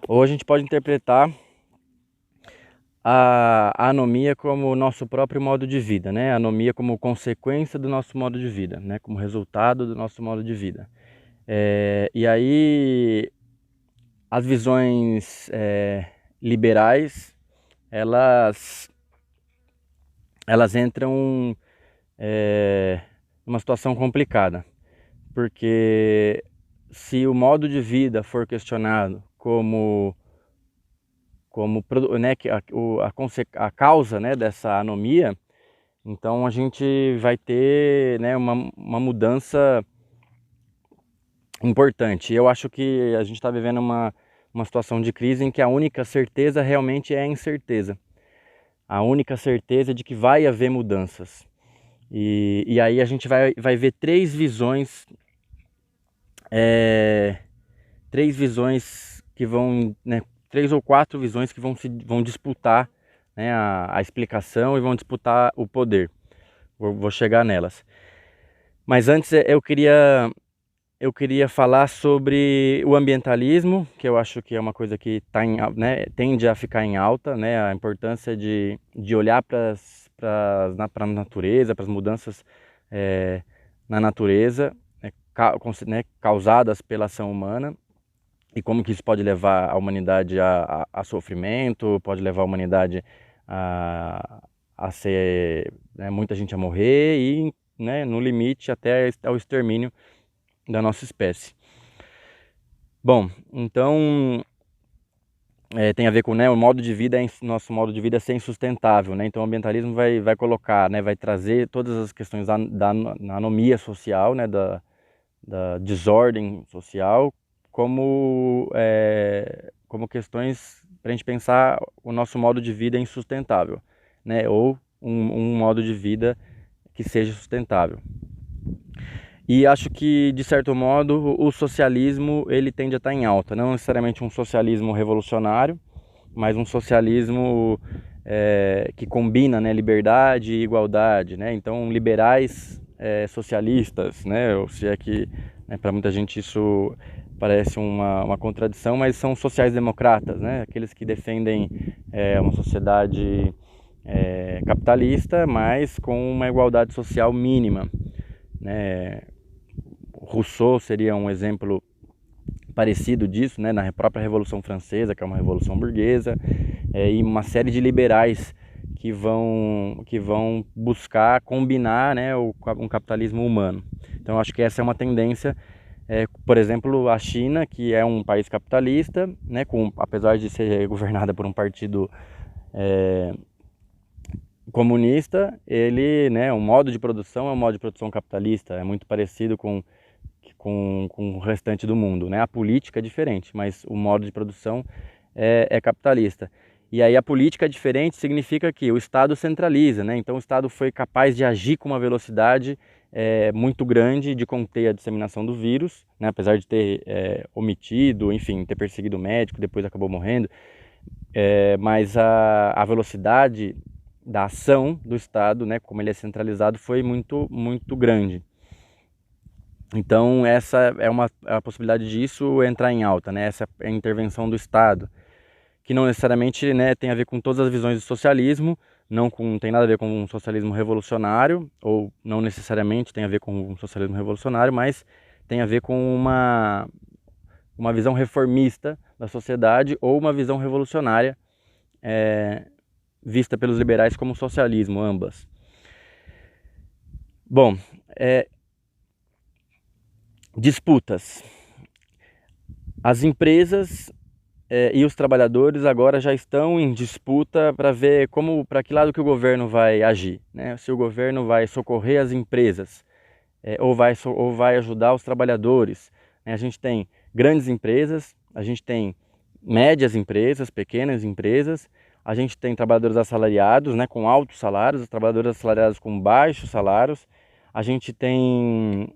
Ou a gente pode interpretar a anomia como o nosso próprio modo de vida, né? A anomia como consequência do nosso modo de vida, né? Como resultado do nosso modo de vida. E aí as visões liberais, elas, elas entram numa situação complicada, porque se o modo de vida for questionado né, a causa, né, dessa anomia, então a gente vai ter, né, uma mudança importante. Eu acho que a gente está vivendo uma situação de crise em que a única certeza realmente é a incerteza. A única certeza de que vai haver mudanças. E aí a gente vai ver é, três visões que vão, né, três ou quatro visões que vão disputar, né, a explicação e vão disputar o poder. Vou chegar nelas. Mas antes eu queria falar sobre o ambientalismo, que eu acho que é uma coisa que né, tende a ficar em alta, né, a importância de olhar para a natureza, para as mudanças na natureza, né, causadas pela ação humana, e como que isso pode levar a humanidade a sofrimento, pode levar a humanidade a, a ser, né, muita gente a morrer e, né, no limite até ao extermínio da nossa espécie. Bom, então tem a ver com, né, o modo de vida, nosso modo de vida ser insustentável, né? Então o ambientalismo vai colocar, né, vai trazer todas as questões da anomia social, né, da desordem social, como questões para a gente pensar o nosso modo de vida insustentável, né? Ou um modo de vida que seja sustentável. E acho que, de certo modo, o socialismo ele tende a estar em alta. Não necessariamente um socialismo revolucionário, mas um socialismo que combina, né, liberdade e igualdade, né? Então, liberais socialistas, né? Ou seja, que, né, para muita gente isso parece uma contradição, mas são sociais-democratas, né? Aqueles que defendem uma sociedade capitalista, mas com uma igualdade social mínima, né? Rousseau seria um exemplo parecido disso, né, na própria Revolução Francesa, que é uma revolução burguesa, e uma série de liberais que vão buscar combinar, né, um capitalismo humano. Então, acho que essa é uma tendência. Por exemplo, a China, que é um país capitalista, né, apesar de ser governada por um partido comunista, né, o modo de produção é um modo de produção capitalista, é muito parecido com o restante do mundo, né? A política é diferente, mas o modo de produção é capitalista. E aí a política é diferente significa que o Estado centraliza, né? Então o Estado foi capaz de agir com uma velocidade muito grande de conter a disseminação do vírus, né? Apesar de ter omitido, enfim, ter perseguido o médico, depois acabou morrendo, mas a velocidade da ação do Estado, né? Como ele é centralizado, foi muito grande. Então essa é a possibilidade disso entrar em alta, né? Essa é a intervenção do Estado, que não necessariamente, né, tem a ver com todas as visões do socialismo, não tem nada a ver com um socialismo revolucionário, ou não necessariamente tem a ver com um socialismo revolucionário, mas tem a ver com uma visão reformista da sociedade ou uma visão revolucionária vista pelos liberais como socialismo, ambas. Bom, disputas. As empresas e os trabalhadores agora já estão em disputa para ver para que lado que o governo vai agir, né? Se o governo vai socorrer as empresas ou vai ajudar os trabalhadores, né? A gente tem grandes empresas, a gente tem médias empresas, pequenas empresas, a gente tem trabalhadores assalariados, né, com altos salários, trabalhadores assalariados com baixos salários, a gente tem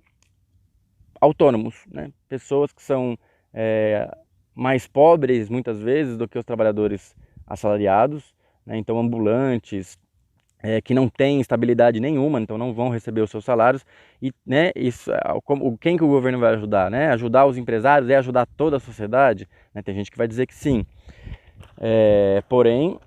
autônomos, né? Pessoas que são mais pobres muitas vezes do que os trabalhadores assalariados, né? Então ambulantes, que não têm estabilidade nenhuma, então não vão receber os seus salários. E, né, isso, quem que o governo vai ajudar? Né? Ajudar os empresários é ajudar toda a sociedade? Né? Tem gente que vai dizer que sim. Porém,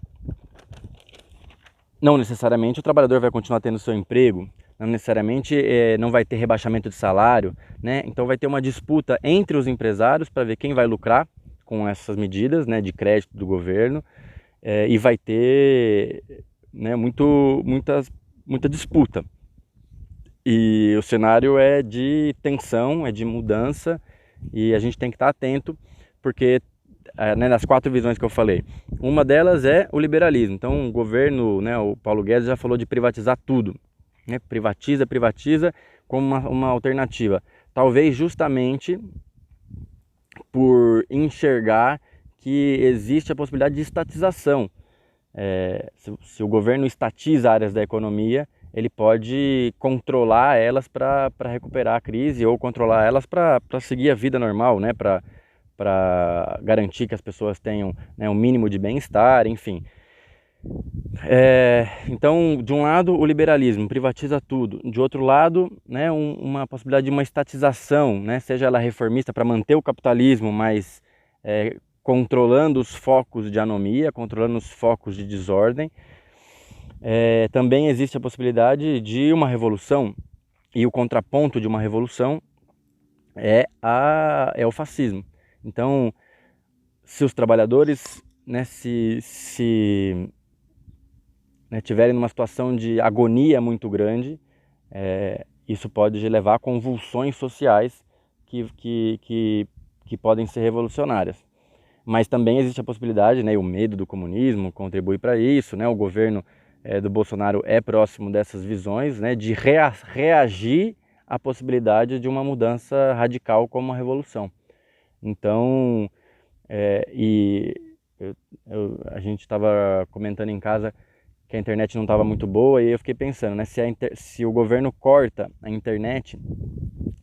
não necessariamente o trabalhador vai continuar tendo seu emprego, não necessariamente não vai ter rebaixamento de salário, né? Então vai ter uma disputa entre os empresários para ver quem vai lucrar com essas medidas, né, de crédito do governo, e vai ter, né, muita disputa. E o cenário é de tensão, é de mudança, e a gente tem que estar atento, porque né, nas 4 visões que eu falei, uma delas é o liberalismo. Então o governo, né, o Paulo Guedes já falou de privatizar tudo, né? Privatiza como uma alternativa. Talvez justamente por enxergar que existe a possibilidade de estatização. Se o governo estatiza áreas da economia, ele pode controlar elas para recuperar a crise, ou controlar elas para seguir a vida normal, né? Para garantir que as pessoas tenham, né, um mínimo de bem-estar, enfim. Então, de um lado, o liberalismo privatiza tudo. De outro lado, né, uma possibilidade de uma estatização, né, seja ela reformista para manter o capitalismo, mas controlando os focos de anomia, controlando os focos de desordem. Também existe a possibilidade de uma revolução, e o contraponto de uma revolução é o fascismo. Então, se os trabalhadores, né, né, tiverem numa situação de agonia muito grande, isso pode levar a convulsões sociais que podem ser revolucionárias. Mas também existe a possibilidade, né, o medo do comunismo contribui para isso, né, o governo do Bolsonaro é próximo dessas visões, né, de reagir à possibilidade de uma mudança radical como uma revolução. Então, a gente estava comentando em casa que a internet não estava muito boa, e eu fiquei pensando, né, se o governo corta a internet,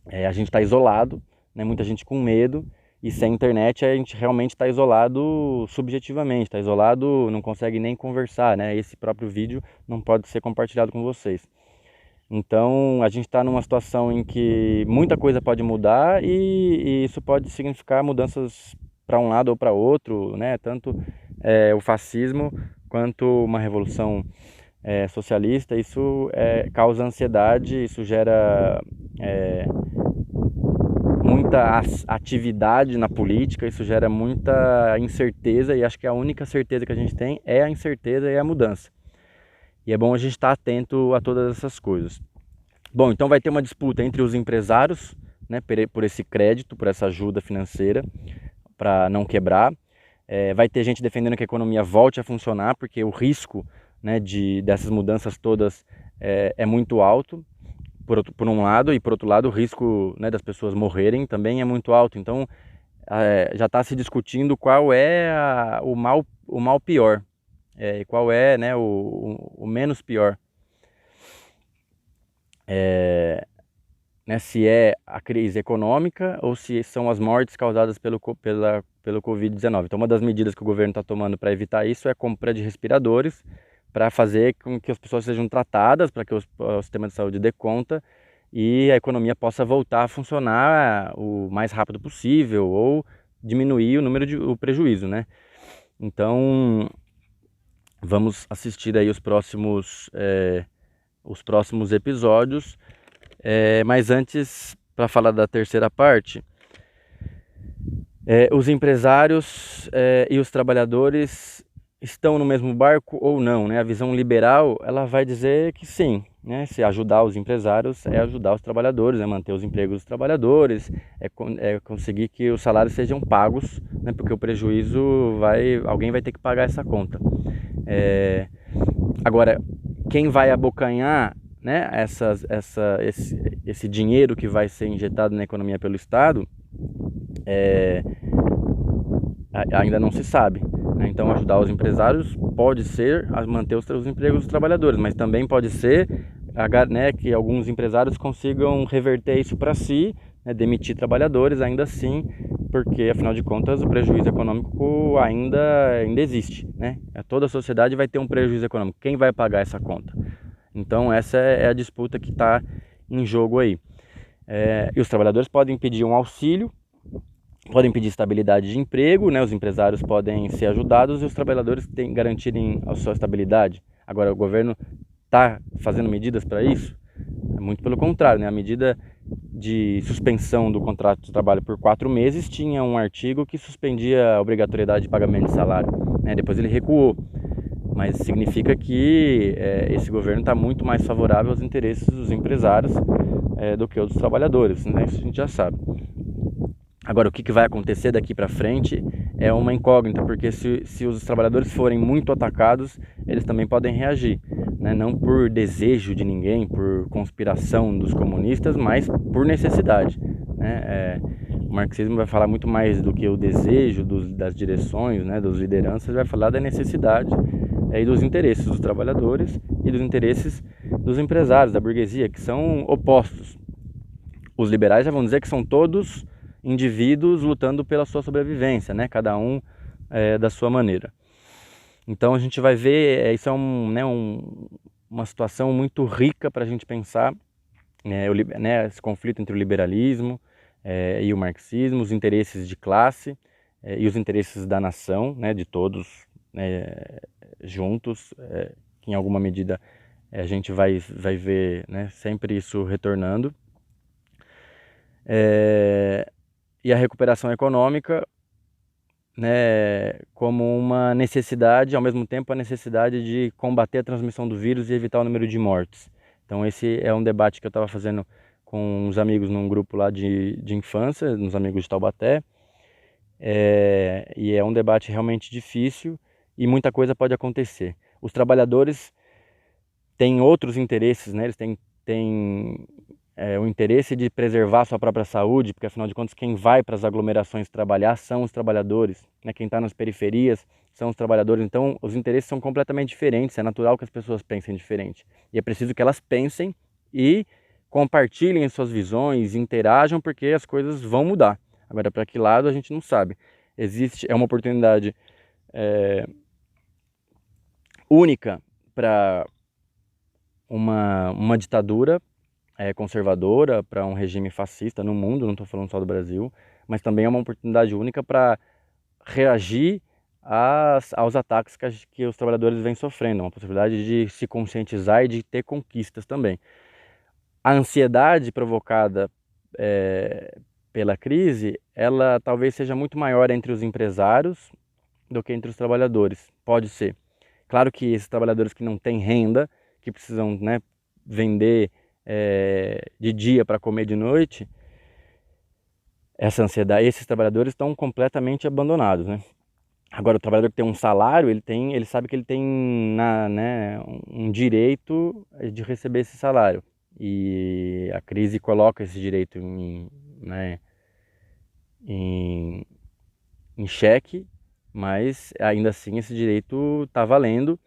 a gente está isolado, né, muita gente com medo, e sem internet a gente realmente está isolado subjetivamente, está isolado, não consegue nem conversar, né? Esse próprio vídeo não pode ser compartilhado com vocês. Então a gente está numa situação em que muita coisa pode mudar, e isso pode significar mudanças para um lado ou para outro, né? Tanto o fascismo quanto uma revolução socialista. Isso causa ansiedade, isso gera muita atividade na política, isso gera muita incerteza, e acho que a única certeza que a gente tem é a incerteza e a mudança. E é bom a gente estar atento a todas essas coisas. Bom, então vai ter uma disputa entre os empresários, né, por esse crédito, por essa ajuda financeira para não quebrar. Vai ter gente defendendo que a economia volte a funcionar, porque o risco, né, dessas mudanças todas é muito alto, por um lado, e por outro lado o risco, né, das pessoas morrerem também é muito alto. Então já está se discutindo qual é o mal pior, e qual é, né, o menos pior. Né, se é a crise econômica ou se são as mortes causadas pelo Covid-19. Então uma das medidas que o governo está tomando para evitar isso é a compra de respiradores, para fazer com que as pessoas sejam tratadas, para que o sistema de saúde dê conta e a economia possa voltar a funcionar o mais rápido possível, ou diminuir o prejuízo, né? Então vamos assistir aí os próximos episódios, mas antes, para falar da terceira parte, os empresários e os trabalhadores estão no mesmo barco ou não, né? A visão liberal, ela vai dizer que sim, né? Se ajudar os empresários é ajudar os trabalhadores, é manter os empregos dos trabalhadores, é conseguir que os salários sejam pagos, né? Porque o prejuízo alguém vai ter que pagar essa conta. Agora, quem vai abocanhar, né, esse dinheiro que vai ser injetado na economia pelo Estado, ainda não se sabe. Então ajudar os empresários pode ser a manter os empregos dos trabalhadores, mas também pode ser, né, que alguns empresários consigam reverter isso para si, né, demitir trabalhadores, ainda assim porque afinal de contas o prejuízo econômico ainda existe, né? Toda a sociedade vai ter um prejuízo econômico. Quem vai pagar essa conta? Então essa é a disputa que está em jogo aí. E os trabalhadores podem pedir um auxílio, podem pedir estabilidade de emprego, né? Os empresários podem ser ajudados e os trabalhadores têm garantirem a sua estabilidade. Agora, o governo está fazendo medidas para isso? Muito pelo contrário, né? A medida de suspensão do contrato de trabalho por 4 meses tinha um artigo que suspendia a obrigatoriedade de pagamento de salário, né? Depois ele recuou, mas significa que esse governo está muito mais favorável aos interesses dos empresários do que aos dos trabalhadores, né? Isso a gente já sabe. Agora, o que vai acontecer daqui para frente é uma incógnita, porque se os trabalhadores forem muito atacados, eles também podem reagir, né? Não por desejo de ninguém, por conspiração dos comunistas, mas por necessidade, né? O marxismo vai falar muito mais do que o desejo das direções, né, das lideranças, vai falar da necessidade e dos interesses dos trabalhadores e dos interesses dos empresários, da burguesia, que são opostos. Os liberais já vão dizer que são todos indivíduos lutando pela sua sobrevivência, né? Cada um da sua maneira. Então a gente vai ver, isso é uma situação muito rica para a gente pensar, esse conflito entre o liberalismo e o marxismo, os interesses de classe e os interesses da nação, né? De todos juntos, que em alguma medida a gente vai ver, né? Sempre isso retornando. E a recuperação econômica, né, como uma necessidade, ao mesmo tempo a necessidade de combater a transmissão do vírus e evitar o número de mortes. Então esse é um debate que eu estava fazendo com uns amigos num grupo lá de infância, uns amigos de Taubaté, e é um debate realmente difícil e muita coisa pode acontecer. Os trabalhadores têm outros interesses, né? Eles têm o interesse de preservar a sua própria saúde, porque afinal de contas quem vai para as aglomerações trabalhar são os trabalhadores, né? Quem está nas periferias são os trabalhadores, então os interesses são completamente diferentes, é natural que as pessoas pensem diferente, e é preciso que elas pensem e compartilhem suas visões, interajam, porque as coisas vão mudar. Agora, para que lado a gente não sabe. É uma oportunidade única para uma ditadura conservadora, para um regime fascista no mundo, não estou falando só do Brasil, mas também é uma oportunidade única para reagir aos ataques que os trabalhadores vêm sofrendo, uma possibilidade de se conscientizar e de ter conquistas também. A ansiedade provocada pela crise, ela talvez seja muito maior entre os empresários do que entre os trabalhadores, pode ser. Claro que esses trabalhadores que não têm renda, que precisam, né, vender de dia para comer de noite, essa ansiedade, esses trabalhadores estão completamente abandonados, né? Agora, o trabalhador que tem um salário, ele sabe que ele tem um direito de receber esse salário. E a crise coloca esse direito em xeque, mas ainda assim esse direito está valendo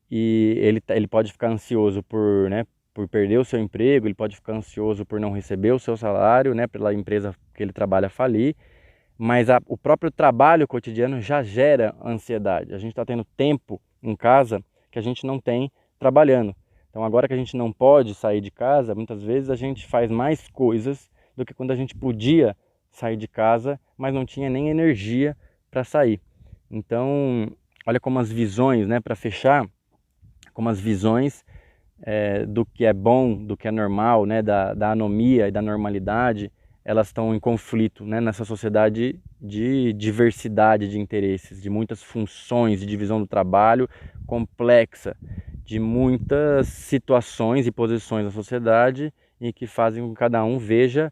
e ele pode ficar ansioso por perder o seu emprego, ele pode ficar ansioso por não receber o seu salário, né, pela empresa que ele trabalha falir, mas o próprio trabalho cotidiano já gera ansiedade. A gente está tendo tempo em casa que a gente não tem trabalhando. Então agora que a gente não pode sair de casa, muitas vezes a gente faz mais coisas do que quando a gente podia sair de casa, mas não tinha nem energia para sair. Então, olha como as visões, né, para fechar, como as visões do que é bom, do que é normal, né, da anomia e da normalidade, elas estão em conflito, né, nessa sociedade de diversidade de interesses, de muitas funções, de divisão do trabalho complexa, de muitas situações e posições na sociedade e que fazem com que cada um veja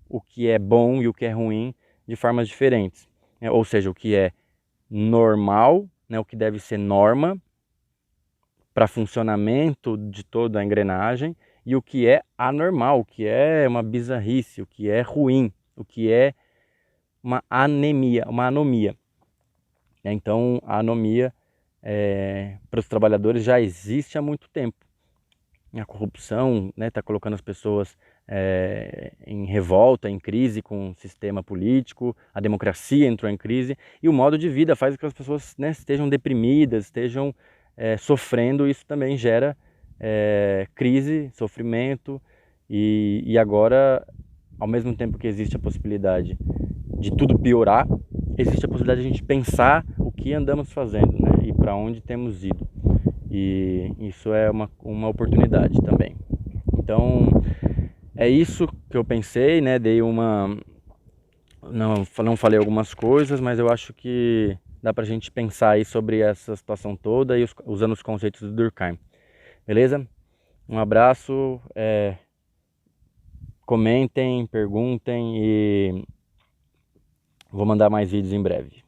o que é bom e o que é ruim de formas diferentes, né? Ou seja, o que é normal, né, o que deve ser norma para funcionamento de toda a engrenagem, e o que é anormal, o que é uma bizarrice, o que é ruim, o que é uma anomia. Então, a anomia para os trabalhadores já existe há muito tempo. A corrupção está colocando as pessoas em revolta, em crise com o sistema político, a democracia entrou em crise, e o modo de vida faz com que as pessoas, né, estejam deprimidas, estejam sofrendo. Isso também gera crise, sofrimento, e agora, ao mesmo tempo que existe a possibilidade de tudo piorar, existe a possibilidade de a gente pensar o que andamos fazendo, né, e para onde temos ido. E isso é uma oportunidade também. Então, é isso que eu pensei, né? Não falei algumas coisas, mas eu acho que dá pra gente pensar aí sobre essa situação toda e usando os conceitos do Durkheim. Beleza? Um abraço, comentem, perguntem, e vou mandar mais vídeos em breve.